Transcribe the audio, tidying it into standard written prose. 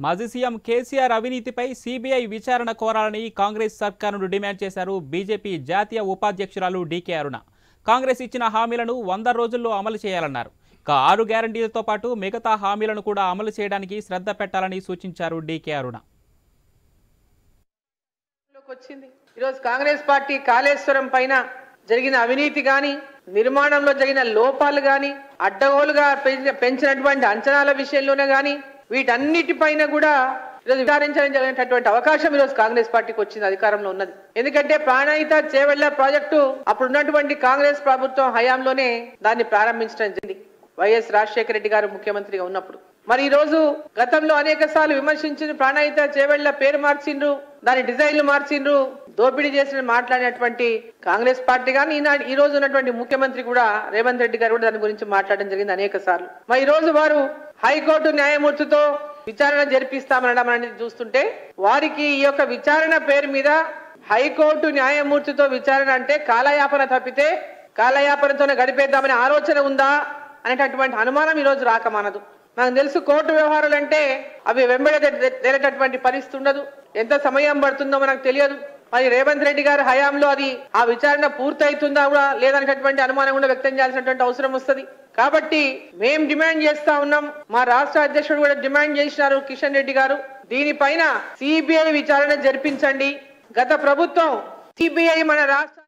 మాజీ సీఎం కేసీఆర్ అవినీతిపై సీబీఐ విచారణ కోరాలని కాంగ్రెస్ సర్కారును డిమాండ్ చేశారు బీజేపీ జాతీయ ఉపాధ్యక్షురాలు డీకే అరుణ. కాంగ్రెస్ ఇచ్చిన హామీలను 100 రోజుల్లో అమలు చేయాలన్నారు. 6 గ్యారంటీలతో పాటు మిగతా హామీలను కూడా అమలు చేయడానికి శ్రద్ధ పెట్టాలని సూచించారు డీకే అరుణ. ఈరోజు కాంగ్రెస్ పార్టీ కాళేశ్వరం పైన జరిగిన అవినీతి గాని, నిర్మాణంలో జరిగిన లోపాలు గాని, అడ్డగోలుగా పెంచినటువంటి అంచనాల విషయంలోనే గాని, వీటన్నిటిపైన కూడా ఈరోజు విచారించడం జరిగినటువంటి అవకాశం ఈరోజు కాంగ్రెస్ పార్టీకి వచ్చింది, అధికారంలో ఉన్నది. ఎందుకంటే ప్రాణహిత చేవెళ్ల ప్రాజెక్టు అప్పుడున్నటువంటి కాంగ్రెస్ ప్రభుత్వం హయాంలోనే దాన్ని ప్రారంభించడం జరిగింది, వైఎస్ రాజశేఖర రెడ్డి గారు ముఖ్యమంత్రిగా ఉన్నప్పుడు. మరి ఈ రోజు గతంలో అనేక సార్లు విమర్శించిన ప్రాణహిత చేవెళ్ల పేరు మార్చిండ్రు, దాని డిజైన్లు మార్చిండ్రు, దోపిడీ చేసిన మాట్లాడినటువంటి కాంగ్రెస్ పార్టీ కానీ ఈ రోజు ఉన్నటువంటి ముఖ్యమంత్రి కూడా రేవంత్ రెడ్డి గారు కూడా దాని గురించి మాట్లాడడం జరిగింది అనేక సార్లు. మరి ఈ రోజు వారు హైకోర్టు న్యాయమూర్తితో విచారణ జరిపిస్తామనడం అనేది చూస్తుంటే, వారికి ఈ యొక్క విచారణ పేరు మీద హైకోర్టు న్యాయమూర్తితో విచారణ అంటే కాలయాపన తప్పితే కాలయాపనతోనే గడిపేద్దామనే ఆలోచన ఉందా అనేటటువంటి అనుమానం ఈ రోజు రాకమానదు. నాకు తెలుసు కోర్టు వ్యవహారాలు అంటే అవి వెంబడేటటువంటి పరిస్థితి ఉండదు, ఎంత సమయం పడుతుందో మనకు తెలియదు. మరి రేవంత్ రెడ్డి గారి హయాంలో అది ఆ విచారణ పూర్తవుతుందా కూడా లేదనేటటువంటి అనుమానం కూడా వ్యక్తం చేయాల్సినటువంటి అవసరం వస్తుంది. కాబట్టి మేము డిమాండ్ చేస్తా ఉన్నాం, మా రాష్ట్ర అధ్యక్షుడు కూడా డిమాండ్ చేసినారు కిషన్ రెడ్డి గారు, దీనిపైన సిబిఐ విచారణ జరిపించండి. గత ప్రభుత్వం సిబిఐ మన రాష్ట్ర